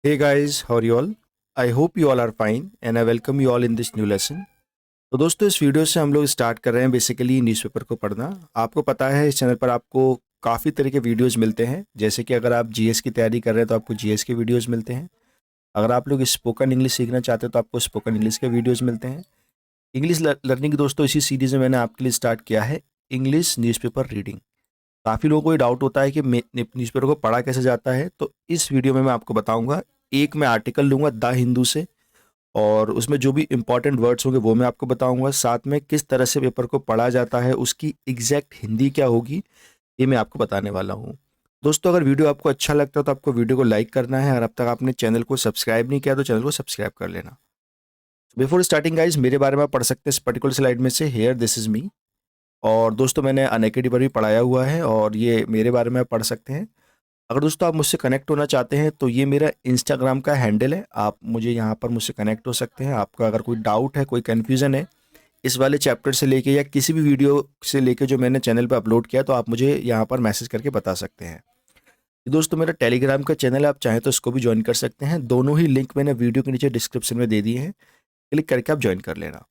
Hey guys, how are you all? I hope you all are fine and I welcome you all in this new lesson. तो दोस्तों इस video से हम लोग start कर रहे हैं बेसिकली न्यूज़पेपर को पढ़ना। आपको पता है इस चैनल पर आपको काफ़ी तरह के वीडियोस मिलते हैं, जैसे कि अगर आप जीएस की तैयारी कर रहे हैं तो आपको जीएस के वीडियोस मिलते हैं। अगर आप लोग स्पोकन इंग्लिश सीखना चाहते हैं तो आपको स्पोकन इंग्लिश के वीडियोस मिलते हैं। इंग्लिश लर्निंग दोस्तों इसी सीरीज़ में मैंने आपके लिए स्टार्ट किया है इंग्लिश न्यूज़पेपर रीडिंग। काफ़ी लोगों को ये डाउट होता है कि न्यूज़पेपर को पढ़ा कैसे जाता है, तो इस वीडियो में मैं आपको बताऊंगा। एक मैं आर्टिकल लूँगा द हिंदू से और उसमें जो भी इंपॉर्टेंट वर्ड्स होंगे वो मैं आपको बताऊंगा। साथ में किस तरह से पेपर को पढ़ा जाता है, उसकी एग्जैक्ट हिंदी क्या होगी, ये मैं आपको बताने वाला हूँ। दोस्तों अगर वीडियो आपको अच्छा लगता है तो आपको वीडियो को लाइक करना है और अब तक आपने चैनल को सब्सक्राइब नहीं किया तो चैनल को सब्सक्राइब कर लेना। बिफोर स्टार्टिंग गाइज, मेरे बारे में आप पढ़ सकते हैं इस पर्टिकुलर स्लाइड में से हेयर दिस इज़ मी। और दोस्तों मैंने अनअकैडमी पर भी पढ़ाया हुआ है और ये मेरे बारे में आप पढ़ सकते हैं। अगर दोस्तों आप मुझसे कनेक्ट होना चाहते हैं तो ये मेरा इंस्टाग्राम का हैंडल है, आप मुझे यहाँ पर मुझसे कनेक्ट हो सकते हैं। आपका अगर कोई डाउट है, कोई कन्फ्यूज़न है इस वाले चैप्टर से लेके या किसी भी वीडियो से लेके जो मैंने चैनल पे अपलोड किया, तो आप मुझे यहाँ पर मैसेज करके बता सकते हैं। ये दोस्तों मेरा टेलीग्राम का चैनल है, आप चाहें तो इसको भी ज्वाइन कर सकते हैं। दोनों ही लिंक मैंने वीडियो के नीचे डिस्क्रिप्शन में दे दिए हैं, क्लिक करके आप ज्वाइन कर लेना।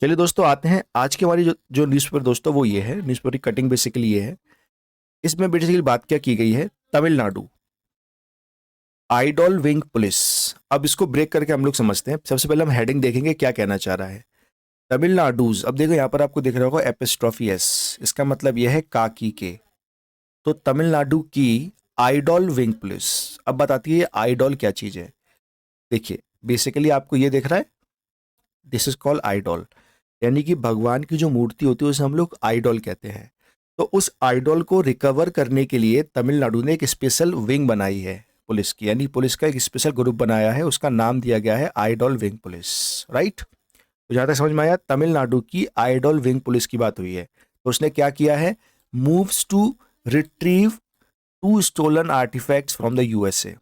चलिए दोस्तों आते हैं आज की हमारी जो न्यूज़पेपर दोस्तों वो ये है। न्यूज़पेपर की कटिंग बेसिकली ये है। इसमें बेसिकली बात क्या की गई है, तमिलनाडु आइडॉल विंग पुलिस। अब इसको ब्रेक करके हम लोग समझते हैं। सबसे पहले हम हेडिंग देखेंगे क्या कहना चाह रहा है। तमिलनाडुज, अब देखो यहाँ पर आपको दिख रहा होगा एपिस्ट्रॉफी एस, इसका मतलब यह है काकी के। तो तमिलनाडु की आइडॉल विंग पुलिस अब बताती है आइडॉल क्या चीज है। देखिए बेसिकली आपको ये दिख रहा है, दिस इज कॉल्ड आइडॉल, यानी कि भगवान की जो मूर्ति होती है उसे हम लोग आइडॉल कहते हैं। तो उस आइडॉल को रिकवर करने के लिए तमिलनाडु ने एक स्पेशल विंग बनाई है पुलिस की, यानी पुलिस का एक स्पेशल ग्रुप बनाया है, उसका नाम दिया गया है आइडॉल विंग पुलिस। राइट, तो जहाँ तक समझ में आया तमिलनाडु की आइडॉल विंग पुलिस की बात हुई है। तो उसने क्या किया है, moves to retrieve to stolen artifacts from the USA.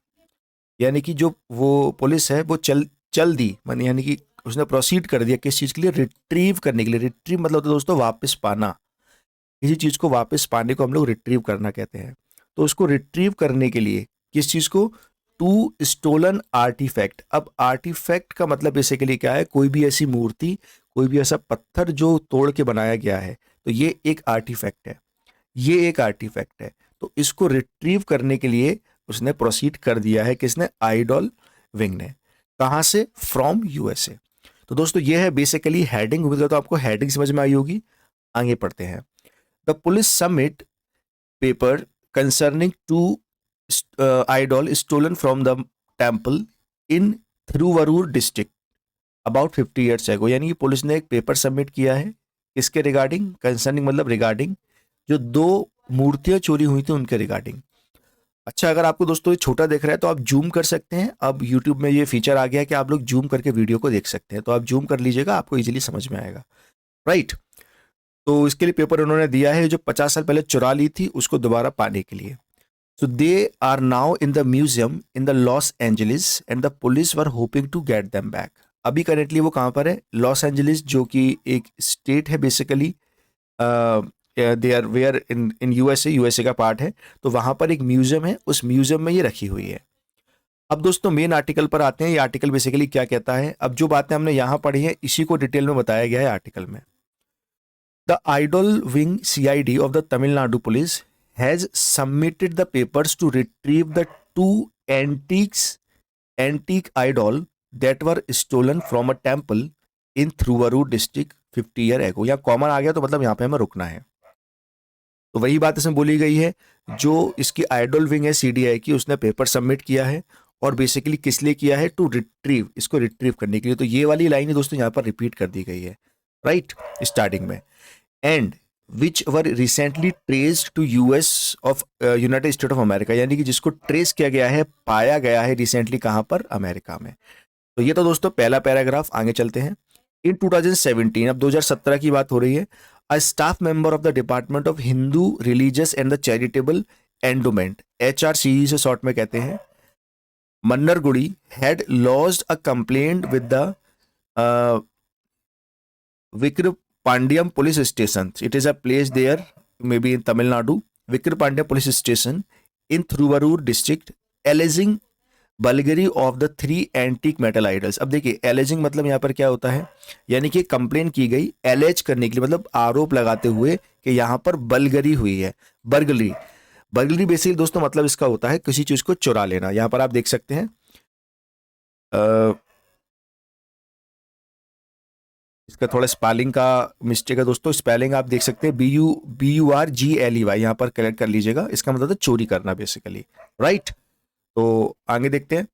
यानी कि जो वो पुलिस है वो चल दी, मानी यानी कि उसने प्रोसीड कर दिया किस चीज़ के लिए, रिट्रीव करने के लिए। रिट्रीव मतलब तो दोस्तों वापस पाना, किसी चीज़ को वापस पाने को हम लोग रिट्रीव करना कहते हैं। तो उसको रिट्रीव करने के लिए किस चीज़ को, टू स्टोलन आर्टिफैक्ट। अब आर्टिफैक्ट का मतलब बेसिकली क्या है, कोई भी ऐसी मूर्ति, कोई भी ऐसा पत्थर जो तोड़ के बनाया गया है, तो ये एक आर्टिफैक्ट है, ये एक आर्टिफैक्ट है। तो इसको रिट्रीव करने के लिए उसने प्रोसीड कर दिया है, किसने, आइडॉल विंग ने। कहाँ से, फ्रॉम यूएसए। तो दोस्तों ये है बेसिकली हेडिंग। उम्मीद करता हूं आपको हेडिंग समझ में आई होगी। आगे पढ़ते हैं। The police submit paper concerning to idol stolen from the temple in Thiruvarur district about 50 years ago. यानी कि पुलिस ने एक पेपर सबमिट किया है किसके रिगार्डिंग, कंसर्निंग मतलब रिगार्डिंग, जो दो मूर्तियां चोरी हुई थी उनके रिगार्डिंग। अच्छा, अगर आपको दोस्तों ये छोटा देख रहा है तो आप जूम कर सकते हैं। अब यूट्यूब में ये फीचर आ गया है कि आप लोग जूम करके वीडियो को देख सकते हैं, तो आप जूम कर लीजिएगा, आपको इजीली समझ में आएगा। राइट, तो इसके लिए पेपर उन्होंने दिया है, जो 50 साल पहले चुरा ली थी उसको दोबारा पाने के लिए। So they are now in the museum in the Los Angeles and the police were hoping to get them back. अभी करेंटली वो कहाँ पर है, लॉस एंजलिस, जो कि एक स्टेट है basically. They are where in USA, USA का पार्ट है। तो वहाँ पर एक म्यूजियम है, उस म्यूजियम में ये रखी हुई है। अब दोस्तों मेन आर्टिकल पर आते हैं। ये आर्टिकल बेसिकली क्या कहता है, अब जो बातें हमने यहाँ पढ़ी हैं इसी को डिटेल में बताया गया है आर्टिकल में। The idol wing CID of the Tamil Nadu police has submitted the papers to retrieve the two antique idol that were stolen from a temple in Thiruvarur district 50 year ago। यहाँ कॉमन आ गया तो मतलब यहाँ पे हमें रुकना है। तो वही बात इसमें बोली गई है, जो इसकी आइडल विंग है सीडीआई की, उसने पेपर सबमिट किया है और बेसिकली किस लिए किया है, टू रिट्रीव, इसको रिट्रीव करने के लिए। तो ये वाली लाइन दोस्तों यहाँ पर रिपीट कर दी गई है राइट स्टार्टिंग में। And which were recently traced to US of United State of America, यानी कि जिसको ट्रेस किया गया है, पाया गया है रिसेंटली कहाँ पर, अमेरिका में। तो ये तो दोस्तों पहला पैराग्राफ। आगे चलते हैं। इन 2017, अब 2017 की बात हो रही है, a staff member of the department of Hindu religious and the charitable endowment, HRCE से शॉर्ट में कहते हैं, Mannargudi, had lodged a complaint with the Vikrapandiam police station. It is a place there, maybe in Tamil Nadu. Vikrapandiam police station in Thiruvarur district, alleging burglary of the 3 antique metal idols. अब देखिए एलेजिंग मतलब यहाँ पर क्या होता है, यानी कि कंप्लेन की गई, एलेज करने के लिए मतलब आरोप लगाते हुए कि यहाँ पर बल्गरी हुई है। बर्गलरी, बर्गलरी बेसिकली दोस्तों मतलब इसका होता है किसी चीज को चुरा लेना। यहाँ पर आप देख सकते हैं इसका थोड़ा स्पेलिंग का मिस्टेक है दोस्तों, स्पेलिंग आप देख सकते हैं BURGLEY, यहाँ पर करेक्ट कर लीजिएगा। इसका मतलब है चोरी करना बेसिकली, राइट। तो आगे देखते हैं,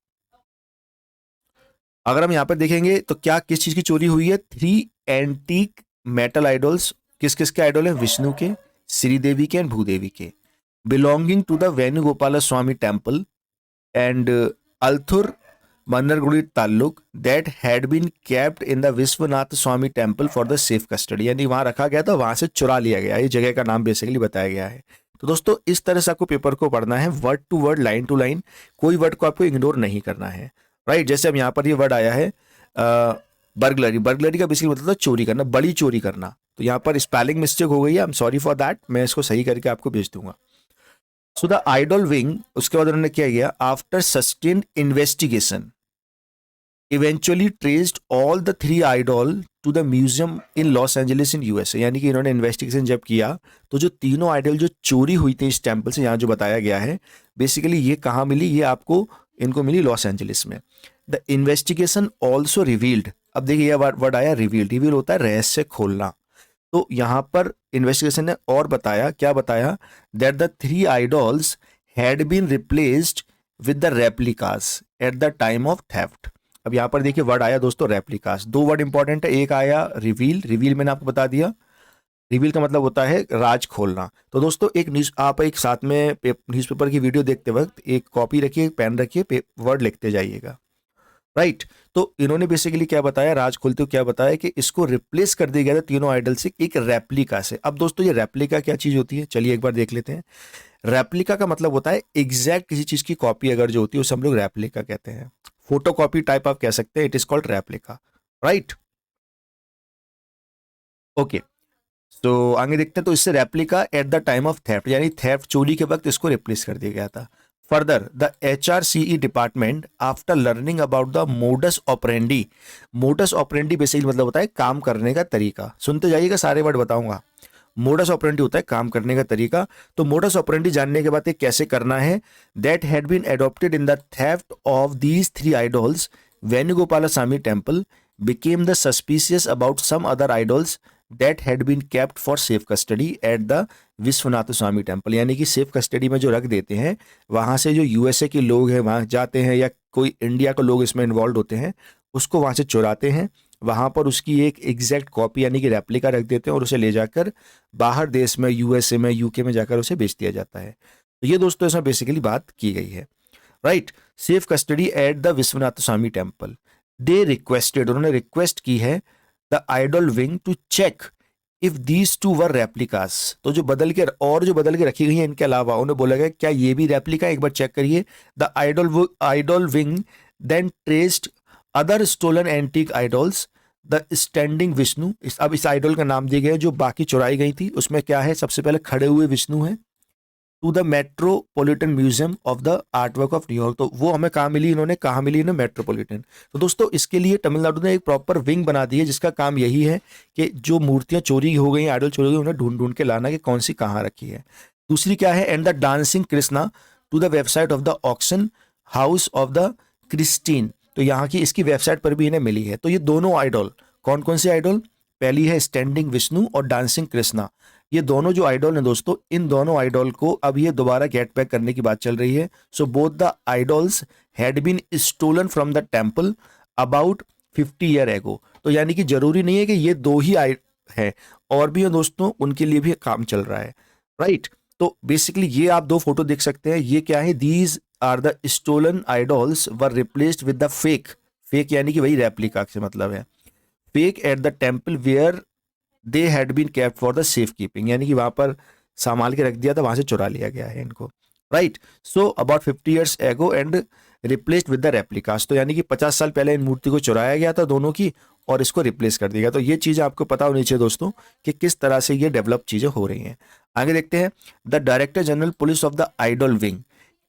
अगर हम यहाँ पर देखेंगे तो क्या किस चीज की चोरी हुई है, 3 एंटीक मेटल आइडल्स। किस किस के आइडल है, विष्णु के, श्रीदेवी के एंड भूदेवी के, belonging to the Venugopal Swamy temple and Althur Mannargudi taluk that had been kept in the Vishwanath Swamy temple for the safe custody, यानी वहां रखा गया था, वहां से चुरा लिया गया। ये जगह का नाम बेसिकली बताया गया है। तो दोस्तों इस तरह से आपको पेपर को पढ़ना है, word to word, line to line, कोई वर्ड को आपको इग्नोर नहीं करना है, राइट। जैसे अब यहाँ पर ये वर्ड आया है बर्गलरी, बर्गलरी का बेसिकली मतलब था चोरी करना, बड़ी चोरी करना। तो यहाँ पर स्पेलिंग मिस्टेक हो गई है, I am sorry for that, मैं इसको सही करके आपको भेज दूंगा। सो द आइडल विंग, उसके बाद उन्होंने क्या किया, after sustained investigation eventually traced all the 3 idol to the museum in Los Angeles in USA, यानी कि इन्होंने इन्वेस्टिगेशन जब किया तो जो तीनों आइडल जो चोरी हुई थी इस टेम्पल से, यहाँ जो बताया गया है बेसिकली ये कहाँ मिली, ये आपको इनको मिली लॉस एंजलिस में। द इन्वेस्टिगेशन ऑल्सो रिवील्ड, अब देखिए यह वर्ड आया रिवील्ड, रिवील होता है रहस्य खोलना। तो यहाँ पर इन्वेस्टिगेशन ने और बताया, क्या बताया, that the 3 idols had been replaced with the replicas at the time of theft. अब यहाँ पर देखिए वर्ड आया दोस्तों रेप्लिकास, 2 वर्ड इंपॉर्टेंट है, एक आया रिवील, रिवील मैंने आपको बता दिया, रिवील का मतलब होता है राज खोलना। तो दोस्तों एक न्यूज, आप एक साथ में न्यूज़पेपर की वीडियो देखते वक्त एक कॉपी रखिए, एक पेन रखिए, वर्ड लिखते जाइएगा, राइट। तो इन्होंने बेसिकली क्या बताया, राज खोलते हुए क्या बताया कि इसको रिप्लेस कर दिया गया था तीनों आइडल से एक रेप्लिका से। अब दोस्तों ये रेप्लिका क्या चीज होती है, चलिए एक बार देख लेते हैं। रेप्लिका का मतलब होता है एग्जैक्ट किसी चीज की कॉपी अगर जो होती है उसे हम लोग रेप्लिका कहते हैं, फोटो कॉपी टाइप आप कह सकते हैं, it is called replica, right. Okay, तो आगे देखते हैं, तो इससे replica eight the time of theft, यानी थेफ्ट चोरी के वक्त इसको रिप्लेस कर दिया गया था। Further the HRCE department after learning about the modus operandi, modus operandi basically मतलब होता है काम करने का तरीका, सुनते जाइएगा सारे वर्ड बताऊंगा। मोडस ऑपरेंडी होता है काम करने का तरीका, तो मोडस ऑपरेंडी जानने के बाद कैसे करना है, that had been adopted in the theft of these 3 idols, Venugopal Swamy temple became the suspicious about some other idols that had been kept for safe custody at the Vishwanath Swamy temple, यानी कि सेफ कस्टडी में जो रख देते हैं, वहाँ से जो यूएसए के लोग हैं वहाँ जाते हैं या कोई इंडिया के लोग इसमें इन्वॉल्व होते हैं, उसको वहाँ से चुराते हैं, वहाँ पर उसकी एक एग्जैक्ट कॉपी यानी कि रेप्लिका रख देते हैं और उसे ले जाकर बाहर देश में, यूएसए में, यूके में जाकर उसे बेच दिया जाता है। तो ये दोस्तों इसमें बेसिकली बात की गई है, right. Safe custody at the Vishwanath Swamy temple, they requested, उन्होंने रिक्वेस्ट की है the idol wing to check if these 2 were replicas, तो जो बदल के और जो बदल के रखी गई हैं इनके अलावा उन्हें बोला गया क्या ये भी रेप्लिका, एक बार चेक करिए। The idol wing then traced other stolen antique idols, the standing Vishnu, अब इस आइडल का नाम दिया गया जो बाकी चुराई गई थी, उसमें क्या है, सबसे पहले खड़े हुए विष्णु है, to the Metropolitan Museum of the artwork of New York, तो वो हमें कहाँ मिली, इन्होंने कहाँ मिली, इन्हें मेट्रोपॉलिटन। तो दोस्तों इसके लिए तमिलनाडु ने एक प्रॉपर विंग बना दी है जिसका काम यही है कि जो मूर्तियां चोरी हो गई, आइडल चोरी हो गई, उन्हें ढूंढ ढूंढ के लाना कि कौन सी कहाँ रखी है। दूसरी क्या है, and the dancing Krishna to the website of the auction house of the Christine, तो यहाँ की इसकी वेबसाइट पर भी इन्हें मिली है। तो ये दोनों आइडल, कौन कौन सी आइडल, पहली है स्टैंडिंग विष्णु और डांसिंग कृष्णा, ये दोनों जो आइडल हैं दोस्तों, इन दोनों आइडल को अब ये दोबारा गेट बैक करने की बात चल रही है। So both the idols had been stolen from the temple about 50 year ago, तो यानी कि जरूरी नहीं है कि ये 2 ही है, और भी हैं दोस्तों, उनके लिए भी काम चल रहा है, राइट। तो बेसिकली ये आप 2 फोटो देख सकते हैं, ये क्या है, these are the stolen idols were replaced with the fake, fake यानी कि वही रेप्लिका से मतलब है, fake at the temple where they had been kept for the safe keeping, यानी कि वहां पर संभाल के रख दिया था, वहां से चुरा लिया गया है इनको, राइट। सो अबाउट 50 ईयर्स एगो and replaced with the replicas, तो यानी कि 50 साल पहले इन मूर्ति को चुराया गया था दोनों की और इसको रिप्लेस कर दिया गया। तो ये चीज़ आपको पता होनी चाहिए दोस्तों कि किस तरह से ये डेवलप चीज़ें हो रही हैं। आगे देखते हैं, the director general police of the idol wing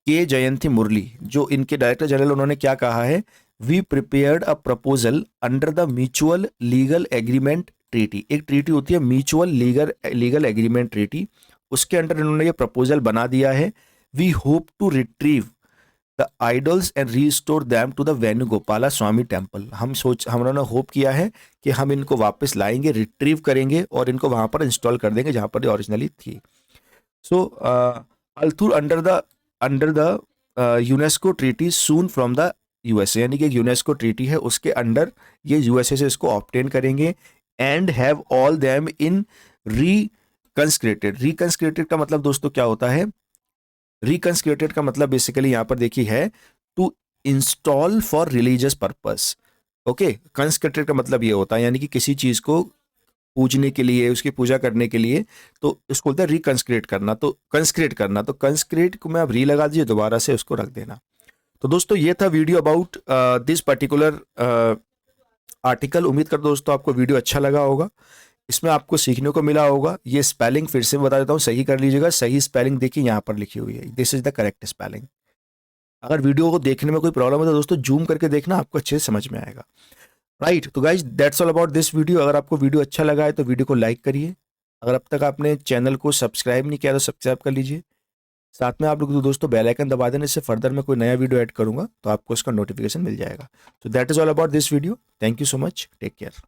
K Jayanti मुरली, जो इनके डायरेक्टर जनरल, उन्होंने क्या कहा है, we prepared a proposal under the mutual legal agreement treaty. एक ट्रीटी होती है म्यूचुअल लीगल एग्रीमेंट ट्रीटी, उसके अंडर इन्होंने ये प्रपोजल बना दिया है। We hope to retrieve the idols and restore them to the Venugopala Swamy temple. हम लोगों ने होप किया है कि हम इनको वापस लाएंगे, रिट्रीव करेंगे और इनको वहां पर इंस्टॉल कर देंगे जहां पर ये ओरिजिनली थी। So Althur under the UNESCO treaty soon from the USA, यानी कि एक यूनेस्को ट्रीटी है उसके अंडर ये यूएसए से इसको ऑब्टेन करेंगे। And have all them in reconsecrated. Reconsecrated का मतलब दोस्तों क्या होता है, रिकंस्क्रेटेड का मतलब बेसिकली यहां पर देखिए है to install for religious purpose. Okay, consecrated का मतलब ये होता है यानी कि किसी चीज को पूजने के लिए, उसकी पूजा करने के लिए, तो इसको बोलते हैं रिकंस्क्रेट करना। तो कंस्क्रेट करना, तो कंस्क्रेट को मैं अब री लगा दीजिए, दोबारा से उसको रख देना। तो दोस्तों ये था video about this particular article. उम्मीद करता हूं दोस्तों आपको वीडियो अच्छा लगा होगा, इसमें आपको सीखने को मिला होगा। ये स्पेलिंग फिर से बता देता हूँ, सही कर लीजिएगा। सही स्पेलिंग देखिए यहाँ पर लिखी हुई है, this is the correct spelling. अगर वीडियो को देखने में कोई प्रॉब्लम है तो दोस्तों जूम करके देखना, आपको अच्छे से समझ में आएगा। राइट, तो guys that's all about this video. अगर आपको वीडियो अच्छा लगा है तो वीडियो को लाइक करिए। अगर अब तक आपने चैनल को सब्सक्राइब नहीं किया तो सब्सक्राइब कर लीजिए। साथ में आप लोग दोस्तों बेल आइकन दबा देने से फर्दर मैं कोई नया वीडियो ऐड करूंगा तो आपको उसका नोटिफिकेशन मिल जाएगा। तो that is all about this video. Thank you so much, take care.